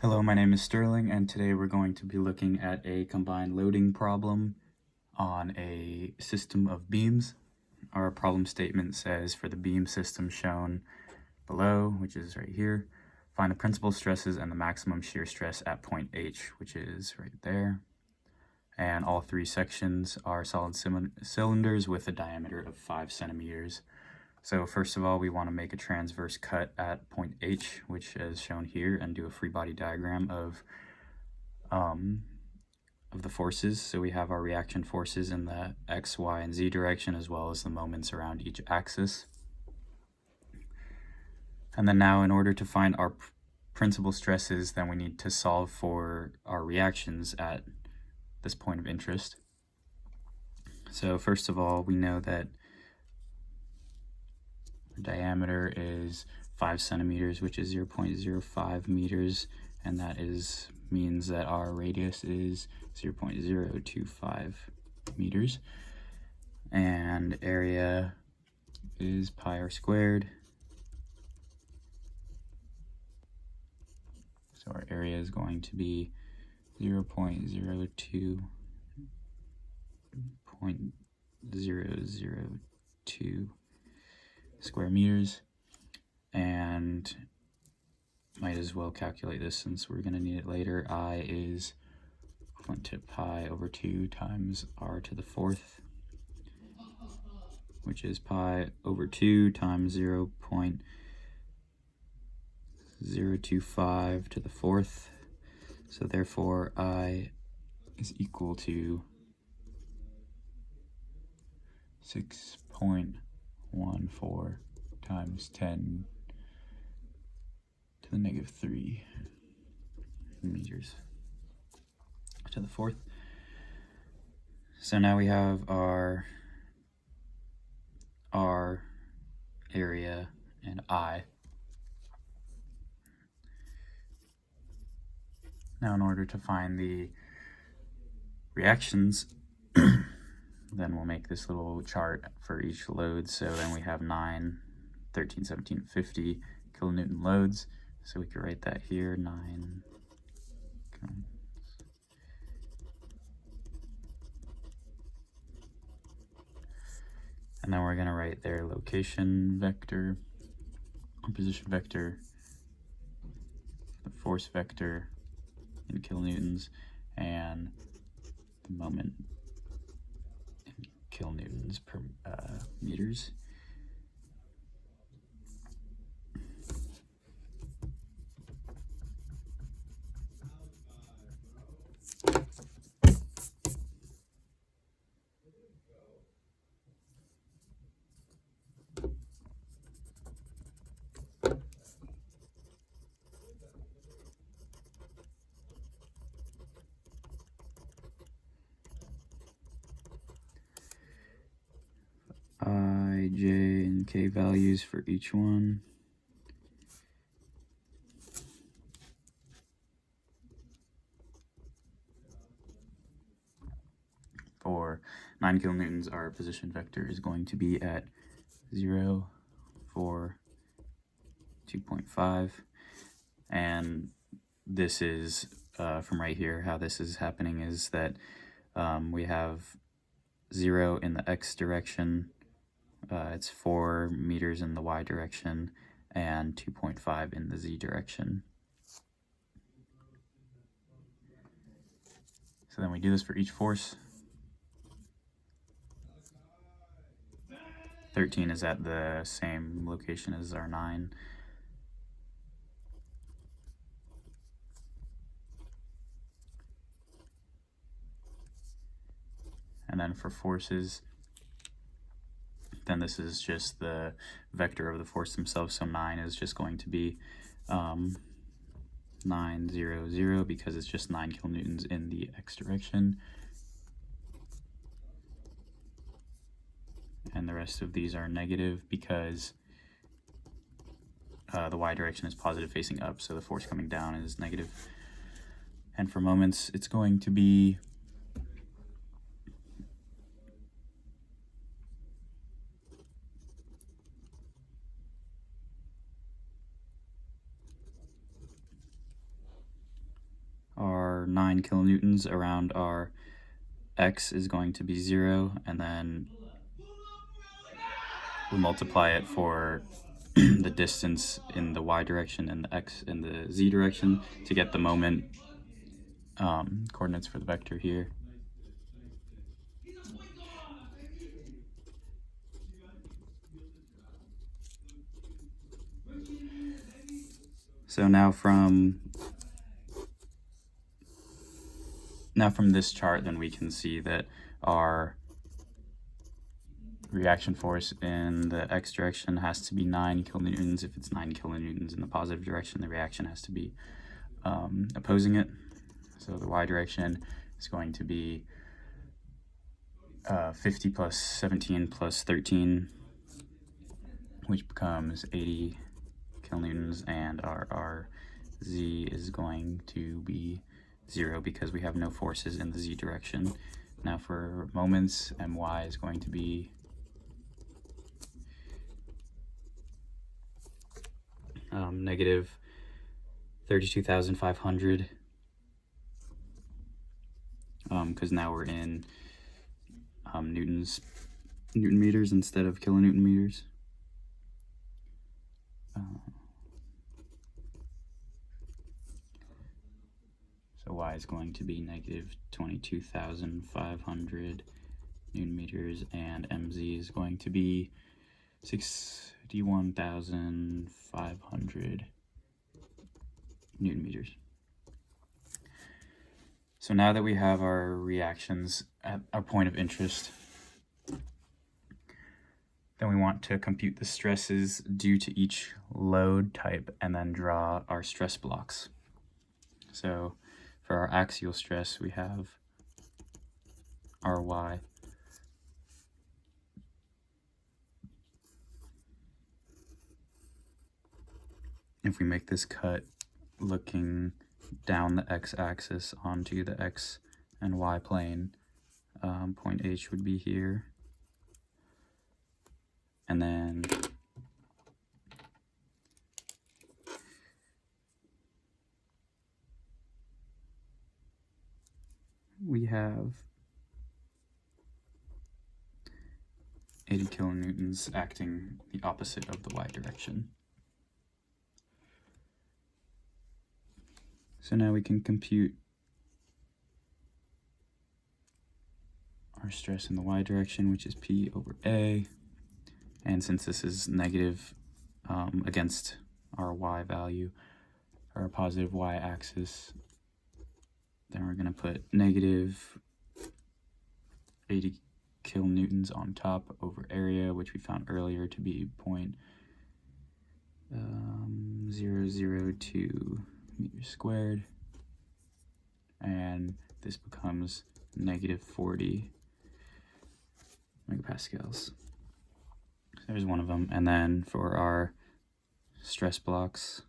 Hello, my name is Sterling, and today we're going to be looking at a combined loading problem on a system of beams. Our problem statement says for the beam system shown below, which is right here, find the principal stresses and the maximum shear stress at point H, which is right there. And all three sections are solid cylinders with a diameter of 5 centimeters. So first of all, we want to make a transverse cut at point H, which is shown here, and do a free body diagram of the forces. So we have our reaction forces in the X, Y, and Z direction, as well as the moments around each axis. And then now, in order to find our principal stresses, then we need to solve for our reactions at this point of interest. So first of all, we know that the diameter is 5 centimeters, which is 0.05 meters, and that means that our radius is 0.025 meters, and area is pi r squared. So our area is going to be 0.002 square meters, and might as well calculate this since we're going to need it later. I is equivalent to pi over 2 times r to the fourth, which is pi over 2 times 0.025 to the fourth. So therefore I is equal to 6.14 times 10 to the negative 3 meters to the fourth. So now we have our R, area, and I. Now, in order to find the reactions, then we'll make this little chart for each load. So then we have 9, 13, 17, 50 kilonewton loads. So we could write that here, 9. And then we're going to write their location vector, position vector, the force vector in kilonewtons, and the moment in kilonewtons per meters. I, J, and K values for each one. For 9 kilonewtons, our position vector is going to be at 0, 4, 2.5, and this is from right here. How this is happening is that we have 0 in the x direction, it's 4 meters in the y direction, and 2.5 in the z direction. So then we do this for each force. 13 is at the same location as our 9. And then for forces, then this is just the vector of the force themselves. So 9 is just going to be 9, 0, 0, because it's just 9 kilonewtons in the x direction. And the rest of these are negative because the y direction is positive facing up, so the force coming down is negative. And for moments, it's going to be 9 kilonewtons around our x is going to be 0, and then we multiply it for the distance in the y direction and the x in the z direction to get the moment coordinates for the vector here. So now from this chart, then we can see that our reaction force in the x direction has to be 9 kilonewtons. If it's 9 kilonewtons in the positive direction, the reaction has to be opposing it. So the y direction is going to be 50 plus 17 plus 13, which becomes 80 kilonewtons, and our z is going to be 0 because we have no forces in the z direction. Now for moments, my is going to be negative 32,500, because now we're in Newton meters instead of kilonewton meters. So y is going to be negative 22,500 Newton meters, and mz is going to be 61,500 Newton meters. So now that we have our reactions at our point of interest, then we want to compute the stresses due to each load type and then draw our stress blocks. So for our axial stress, we have our y. If we make this cut looking down the x-axis onto the x and y plane, point H would be here, and then we have 80 kilonewtons acting the opposite of the y direction. So now we can compute our stress in the y direction, which is P over A. And since this is negative against our y value, or a positive y-axis, then we're going to put negative 80 kilonewtons on top over area, which we found earlier to be 0.002 meters squared, and this becomes negative 40 megapascals. So there's one of them. And then for our stress blocks,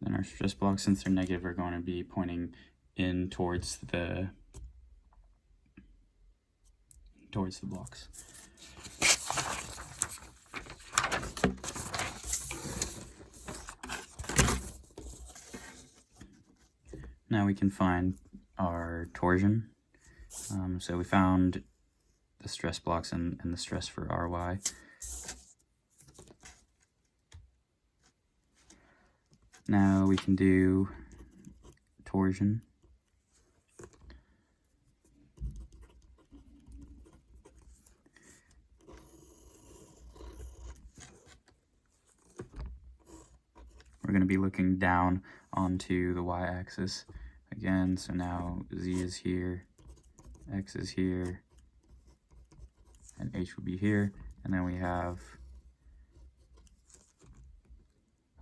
then our stress blocks, since they're negative, are going to be pointing in towards the blocks. Now we can find our torsion. So we found the stress blocks and the stress for Ry. Now we can do torsion. We're going to be looking down onto the y-axis again, so now z is here, x is here, and h will be here, and then we have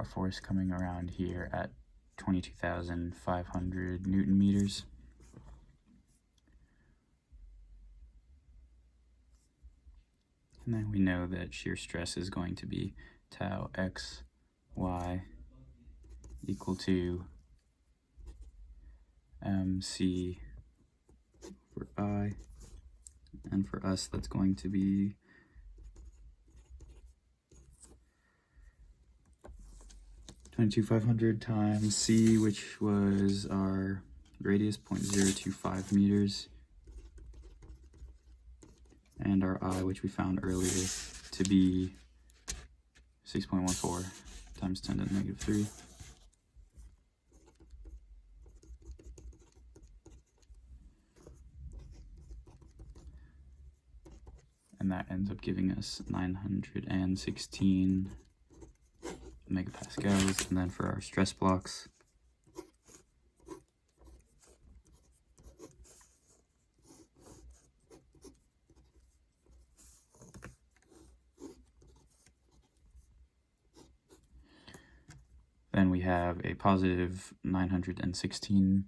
our force coming around here at 22,500 Newton meters. And then we know that shear stress is going to be tau x y equal to mc over I, and for us that's going to be 22,500 times c, which was our radius, 0.025 meters, and our I, which we found earlier, to be 6.14 times 10 to the negative 3. And that ends up giving us 916 megapascals. And then for our stress blocks, then we have a positive 916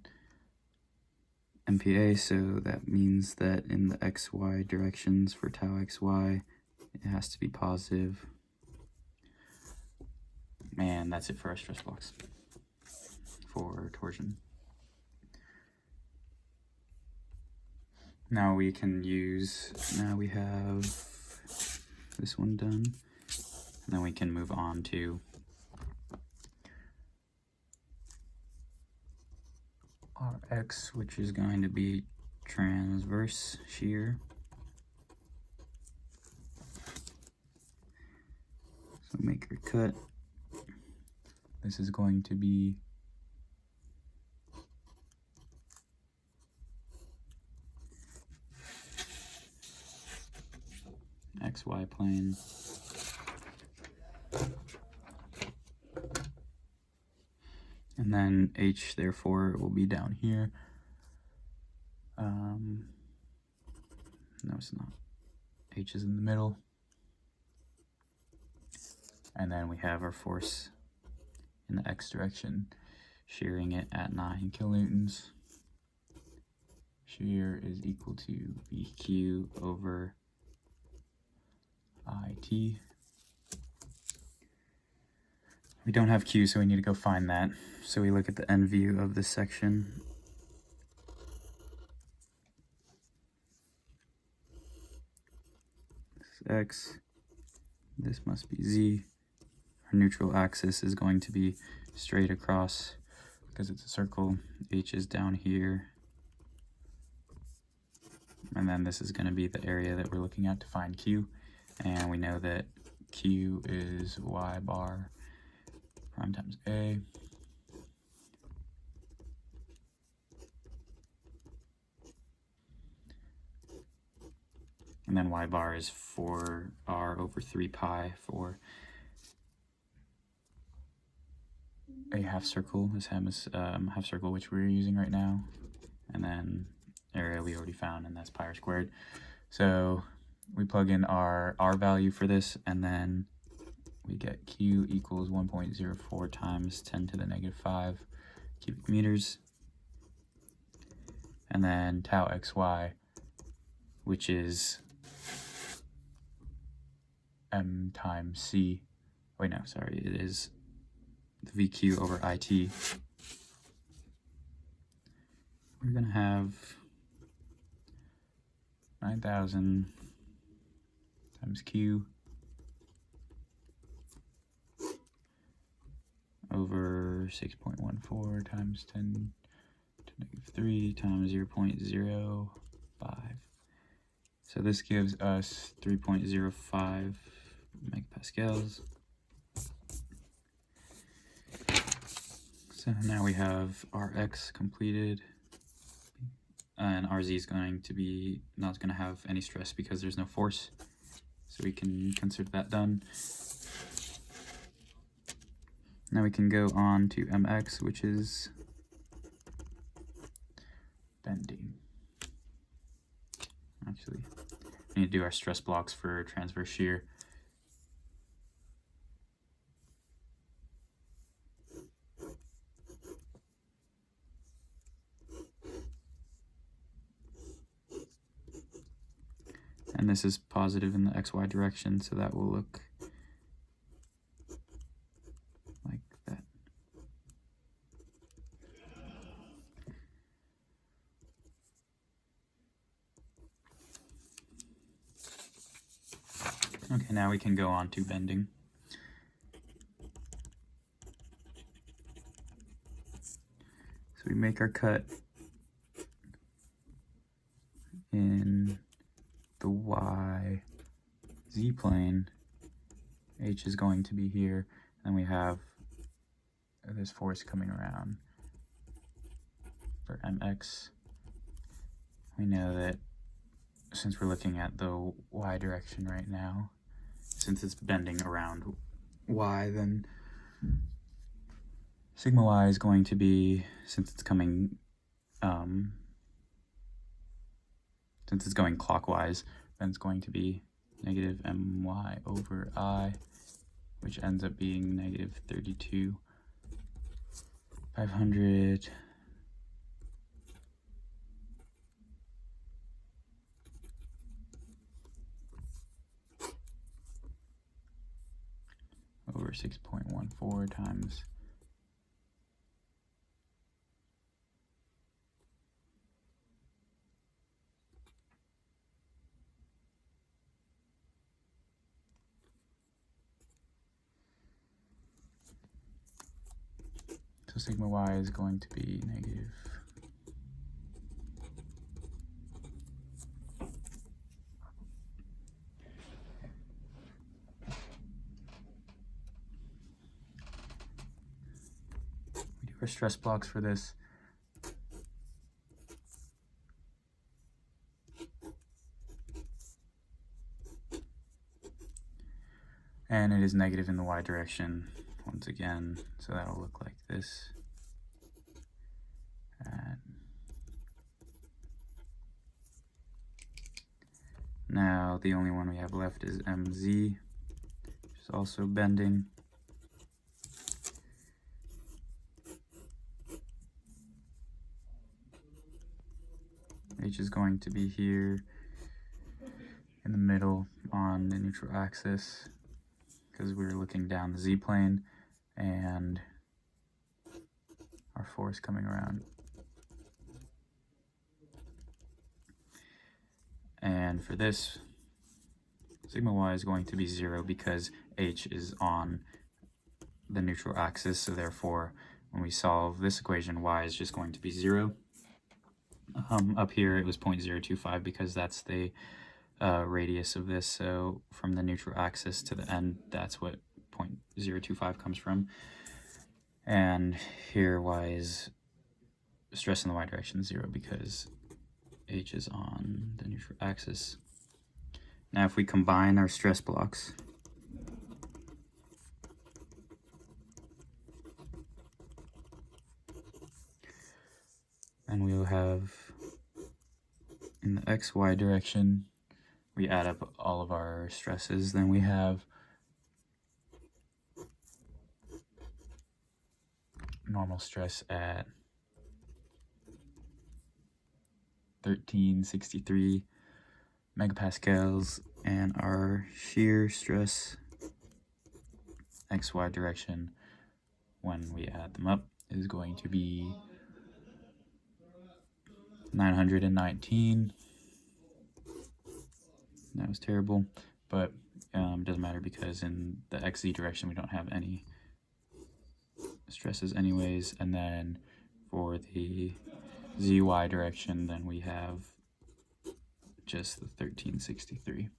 MPa, so that means that in the xy directions for tau xy, it has to be positive. And that's it for our stress blocks for torsion. Now we can use, now we have this one done, and then we can move on to Rx, which is going to be transverse shear. So make your cut. This is going to be XY plane. And then H, therefore, will be down here. No, it's not. H is in the middle. And then we have our force in the X direction, shearing it at 9 kilonewtons. Shear is equal to BQ over IT. We don't have Q, so we need to go find that. So we look at the end view of this section. This is X. This must be Z. Our neutral axis is going to be straight across because it's a circle. H is down here. And then this is going to be the area that we're looking at to find Q. And we know that Q is Y bar prime times A. And then Y bar is 4R over 3 pi for a half circle, this half circle which we're using right now. And then area we already found, and that's pi r squared. So we plug in our R value for this, and then we get Q equals 1.04 times 10 to the negative 5 cubic meters. And then tau xy, which is M times C. Wait, no, sorry, it is the VQ over IT. We're going to have 9,000 times Q over 6.14 times 10 to negative 3 times 0.05. So this gives us 3.05 megapascals. So now we have Rx completed, and Rz is going to be not going to have any stress because there's no force. So we can consider that done. Now we can go on to Mx, which is bending. Actually, we need to do our stress blocks for transverse shear. and this is positive in the xy direction, so that will look like that. Okay, now we can go on to bending. So we make our cut in the y z plane. H is going to be here, and we have this force coming around for mx. We know that since we're looking at the y direction right now, since it's bending around y, then sigma y is going to be, since it's coming, since it's going clockwise, then it's going to be negative my over I, which ends up being negative 32,500 over 6.14 times so sigma y is going to be negative 'for stress blocks for this. And it is negative in the y direction once again, so that'll look like this. And now the only one we have left is mz, which is also bending. H is going to be here in the middle on the neutral axis because we're looking down the z-plane, and our force coming around. And for this, sigma y is going to be 0 because H is on the neutral axis, so therefore when we solve this equation, y is just going to be 0. Up here it was 0.025 because that's the radius of this, so from the neutral axis to the end, that's what 0.025 comes from. And here y is stress in the y direction 0 because H is on the neutral axis. Now if we combine our stress blocks, and we'll have in the xy direction, we add up all of our stresses, then we have normal stress at 1363 megapascals, and our shear stress xy direction when we add them up is going to be 919. That was terrible, but it doesn't matter because in the xz direction we don't have any stresses anyways, and then for the zy direction then we have just the 1363.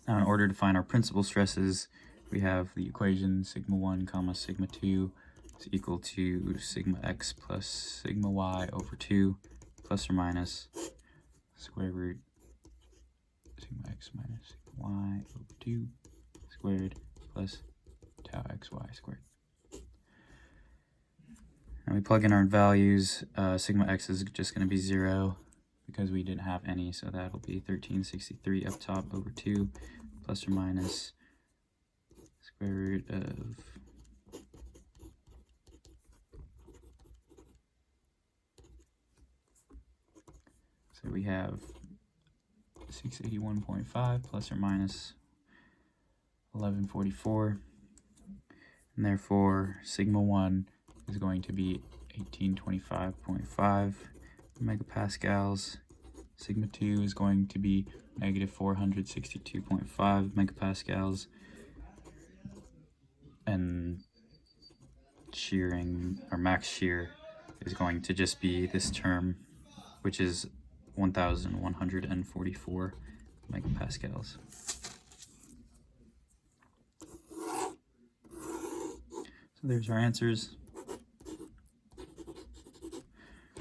Now in order to find our principal stresses, we have the equation sigma 1 comma sigma 2 is equal to sigma x plus sigma y over 2 plus or minus square root sigma x minus sigma y over 2 squared plus tau xy squared. And we plug in our values. Sigma x is just going to be 0 because we didn't have any, so that'll be 1363 up top over 2 plus or minus square root of so we have 681.5 plus or minus 1144, and therefore sigma 1 is going to be 1825.5 megapascals. Sigma 2 is going to be negative 462.5 megapascals, and shearing, or max shear, is going to just be this term, which is 1144 megapascals. So there's our answers.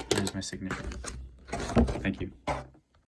There's my signature. Thank you.